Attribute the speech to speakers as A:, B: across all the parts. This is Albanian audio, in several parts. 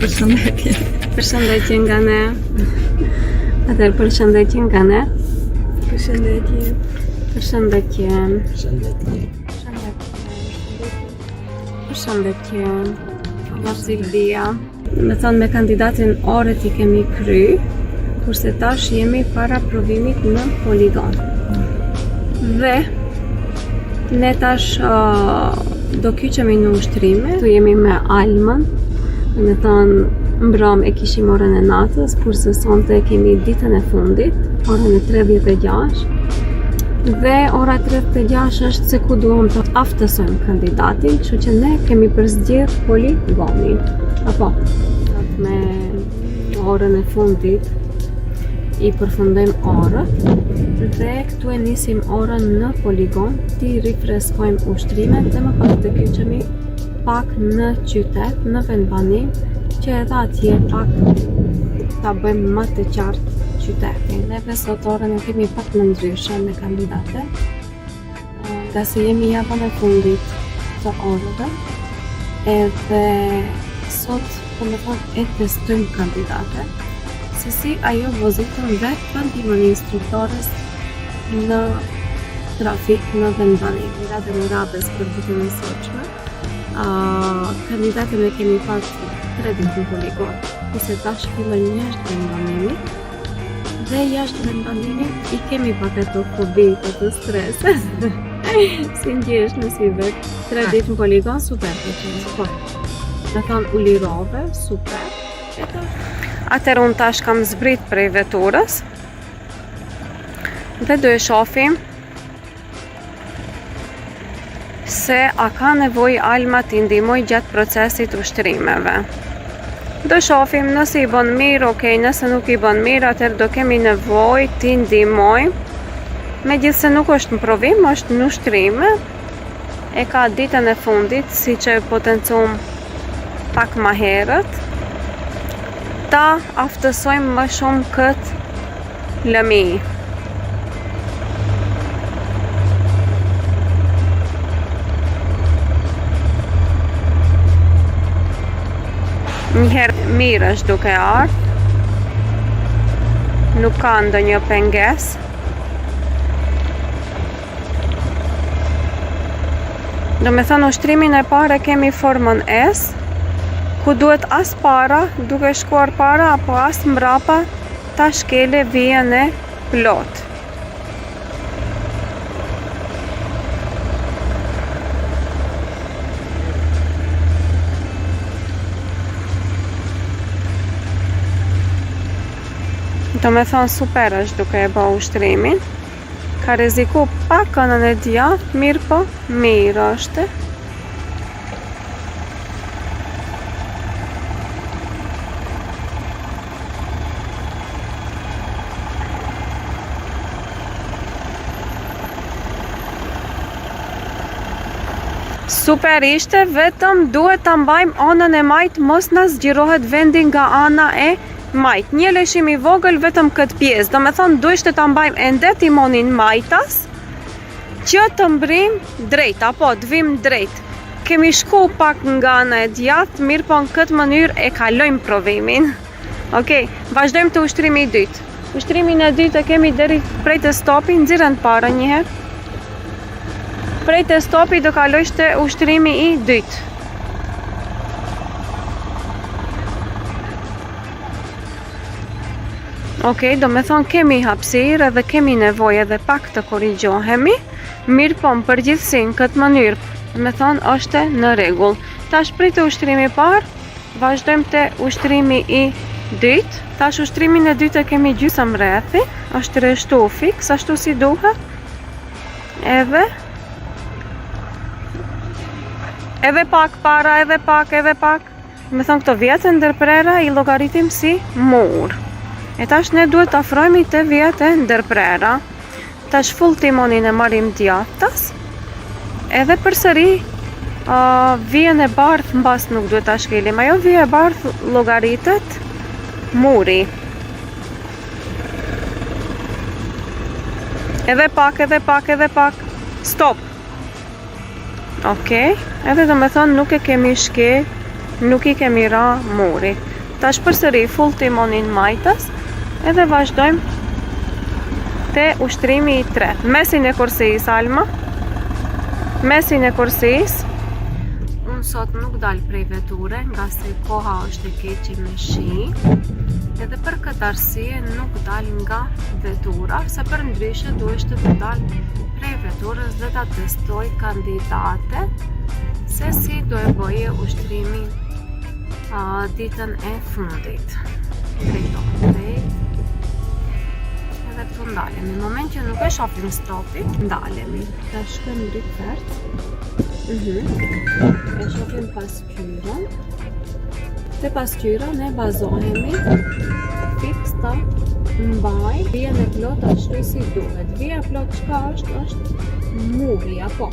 A: Përshëndetje.
B: Përshëndetje nga ne. Atëherë përshëndetje nga ne.
A: Përshëndetje.
B: Përshëndetje.
C: Përshëndetje.
B: Përshëndetje. Vazhdia. Me thonë me kandidatin orët I kemi kry, kurse tash jemi para provimit në poligon. Dhe ne tash do kyqemi në ushtrime. Tu jemi me Almën. Me thonë mbram e kishim orën e natës, kurse sonte kemi ditën e fundit, orën e 36. Dhe ora 36 është se ku duam të aftësojmë kandidatin, kështu që ne kemi përzgjedh poligonin. Apo, me orën e fundit I përfundojmë orët dhe këtu e nisim orën në poligon, ti rifreskojmë ushtrimet dhe më pas të kyqemi pak në qytet, në vendbanim, që edhe atje pak ta bëjmë më të qartë qytetin. Neve sot orën e kemi pak në ndryshe me kandidate, nga se jemi javën e fundit të orëve, edhe sot, po me thonë, e testojmë kandidate, se si ajo vozitën vetë për ndihmën e instruktores në trafik në vendbanim. Nga dhe në rabes për ditën e sotshme, kandidatën e kemi pas 3 ditë në poligon, kurse tash fillojnë jashtë vendbanimit, dhe jashtë vendbanimit I kemi pak ato fobi të stresit. Si ndjesh në si vetë, 3 ditë në poligon, super të qenë. Po, me thonë u lirove, super. Atëherë unë tash kam zbrit prej veturës, dhe do e shofim se a ka nevoj Alma t'i ndihmoj gjatë procesit ushtrimeve. Do shofim nëse I bën mirë, okej, nëse nuk I bën mirë, atëherë do kemi nevoj t'i ndihmoj. Megjithse nuk është në provim, është në ushtrime. E ka ditën e fundit, si që potencum pak ma herët, ta aftësojmë më shumë këtë lëmi. Njëherë mirë është duke ardhë, nuk ka ndonjë penges. Do me thënë ushtrimin e parë kemi formën S, ku duhet as para, duke shkuar para, apo as mbrapa, ta shkele vijën e plot. Do me thonë super është duke e bë ushtrimin. Ka rreziku pak kënën e djathtë, mirë po, mirë është. Super ishte, vetëm duhet ta mbajmë anën e majt, mos na zgjirohet vendi nga ana e majt. Një lëshim I vogël vetëm këtë pjesë. Do me thonë duhet ta mbajmë ende timonin majtas, që të mbrim drejt, apo të vim drejt. Kemi shku pak nga ana e djathtë, mirë po në këtë mënyrë e kalojmë provimin. Okej, vazhdojmë të ushtrimi I dytë. Ushtrimin e dytë e kemi deri prej të stopi, nxirën para njëherë. Prej të stopi do kalojsh të ushtrimi I dytë. Okej, do me thonë kemi hapësirë edhe kemi nevojë edhe pak të korrigjohemi, mirë po në përgjithësi në këtë mënyrë, do me thonë është në rregull. Tash prej të ushtrimi parë, vazhdojmë të ushtrimi I dytë. Tash ushtrimin e dytë e kemi gjysmë rrethi, është rreshtu fiks, ashtu si duhet. Edhe pak para, edhe pak. Me thonë këto vjetë ndërprera I llogaritim si mur. E tash ne duhet të afrojmi të vjetë ndërprera. Tash full timonin e marim djathtas. Edhe përsëri vijën e bardhë mbas nuk duhet ta shkelim. Ajo vijë e bardhë llogaritet muri. Edhe pak. Stop. Okej, edhe do me thonë nuk e kemi shke nuk I kemi ra muri. Tash përsëri full timonin majtës edhe vazhdojmë te ushtrimi I tretë. Mesin e kursisë, Alma. Mesin e kursisë. Unë sot nuk dal prej veture nga se koha është e keqe me shi. Edhe për këtë arsye nuk dal nga vetura, se për ndryshe duheshte të dal prej veturës dhe ta testoj kandidate se si do e bëje ushtrimin ditën e fundit. Drejt. Edhe këtu ndalemi. Në moment që nuk e shohim stopin, ndalemi. Ta shkojmë drejt E shohim pasqyrën. Te pasqyra ne bazohemi fiks ta mbaj vijen e plot ashtu si duhet. Vija plot çka është muri apo.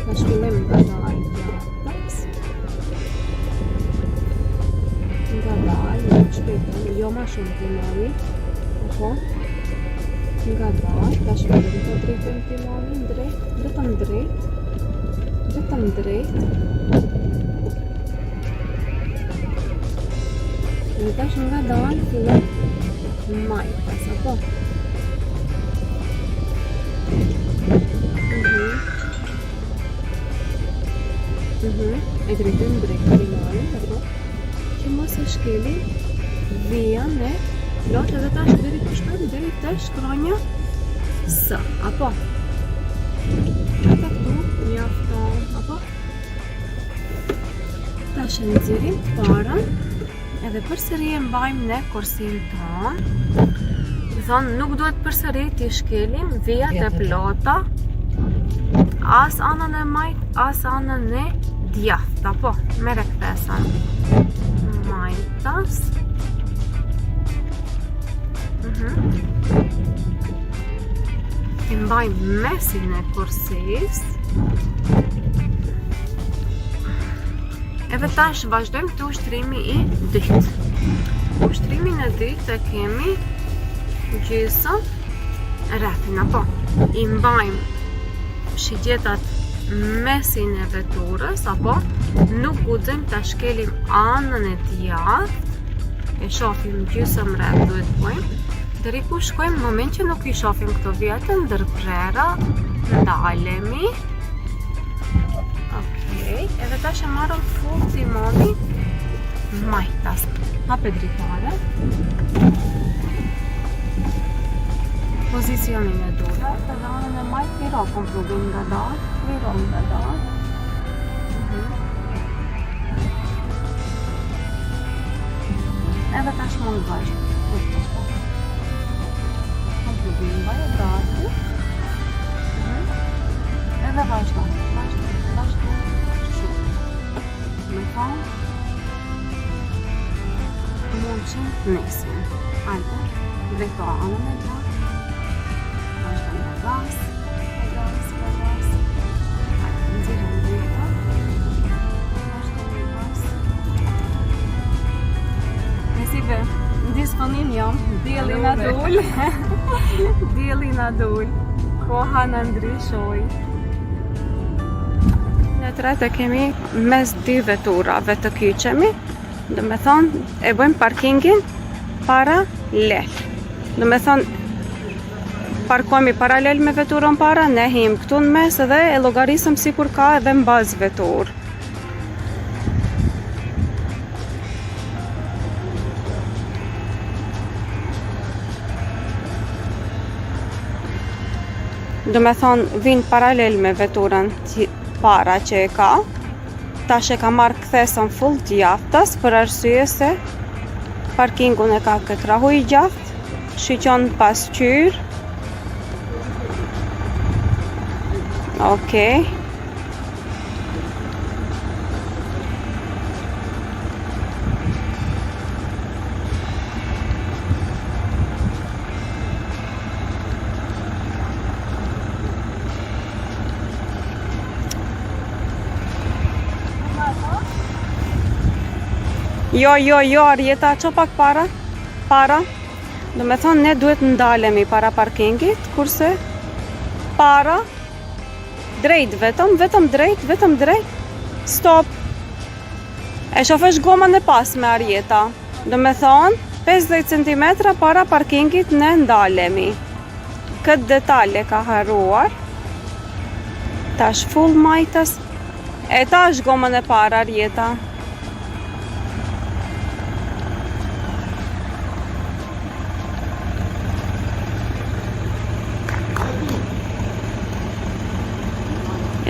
B: Ta shfillojmë nga dalë. Nga dalë, shpejt, jo ma shumë timoni. Apo. Nga dalë, ta shfillojmë të drejtëm timonin, drejt. Vetëm drejt. Dhe tash nga dalë fillon majtas, apo? E drejtëm drejt timonin, apo? Që mos e shkeli vijan e plot edhe tash deri të shkojmë deri te shkronja S, apo? Ata këtu mjafton, apo? Tash e nxjerrim parën edhe përsëri e mbajmë në kursin ton. Thonë, nuk duhet përsëri t'i shkelim vijat e plota as anën e majt, as anën e djath, apo? Mere kthesën majtas. I mbajmë mesin e kursisë. Edhe tash vazhdojmë të ushtrimi I dytë. Ushtrimin e dytë e kemi gjysëm rrethin, apo? I mbajmë shigjetat mesin e veturës, apo? Nuk guxojmë ta shkelim anën e djathtë. E shohim gjysëm rreth duhet bëjmë. Deri ku shkojmë në moment që nuk I shohim këto vijat e ndërprera, ndalemi. Edhe tash e marrëm full timoni majtas. Hape dritare. Pozicionin e dura. Edhe anën e majt virokon rrugën nga dalë. Edhe tash më ngajsh. Rrugën nga gati. Edhe vazhdo. Me thonë mund që nesin. Ajde, drejto anën e gjatë. Vazhdo me gas. Ajde, nxjerrim drejto. Vazhdo me gas. Nësive, në disponim jam, dielli na dul. Dielli na dul. Koha na ndryshoi. Në tretë kemi mes dy veturave të kyçemi, do me thonë e bëjmë parkingin paralel. Do me thonë parkohemi paralel me veturën para, ne him këtu në mes edhe e llogarisëm sikur ka edhe mbaz veturë. Do me thonë vinë paralel me veturën para që e ka. Tash e ka marrë kthesën full djathtas për arsye se parkingun e ka krahu I gjatë, shiqon pasqyrë. Okej. Jo, Arjeta, që pak para. Do me thonë, ne duhet ndalemi para parkingit, kurse para, drejt vetëm drejt, stop. E shofesh gomën e pasme Arjeta. Do me thonë, 50 cm para parkingit ne ndalemi. Këtë detalje ka haruar. Tash full majtës. E tash gomën e para Arjeta.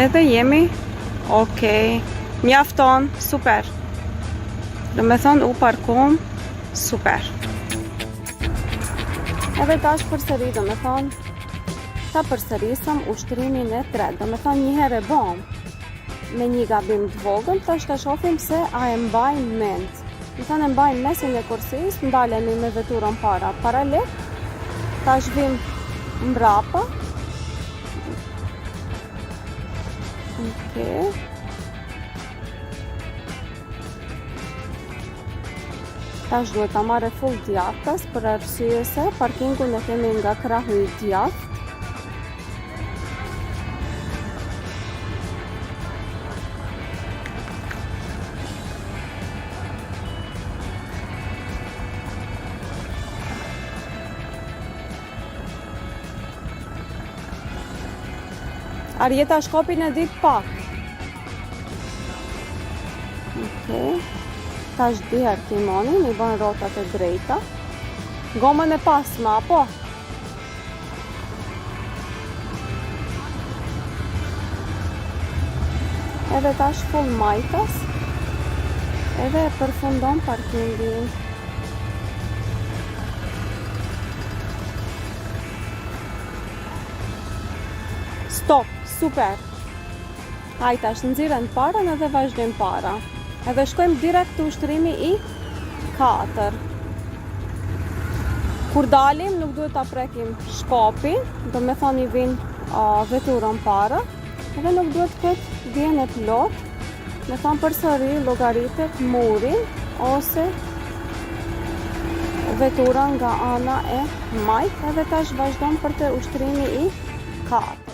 B: Edhe jemi okej. Mjafton, super. Do me thonë u parkum, super. Edhe tash përsëri, do me thonë, ta përsërisëm ushtrimin e tret. Do me thonë një herë e bom me një gabim të vogël, tash ta shohim se a e mbajmë mend. Do thonë e mbajmë mesin e kursis, ndalemi me veturën para paralel, tash vim mbrapa. Okej. Tash duhet ta marrë full djathtas për arsye se parkingun e kemi nga krahu i djathtë. Arjeta shkopin e dik pak. Okej. Tash diher timonin, i bën rotat e drejta. Gomën e pasme, apo? Edhe tash full majtas. Edhe e përfundon parkingin. Stop, super. Hajde tash nxirren parën edhe vazhdojmë para. Edhe shkojmë direkt të ushtrimi i 4. Kur dalim nuk duhet ta prekim shkopin, do me thonë i vin veturën para, edhe nuk duhet këtë vjen e plot, me thonë përsëri llogaritet murin ose veturën nga ana e majt, edhe tash vazhdon për të ushtrimi i 4.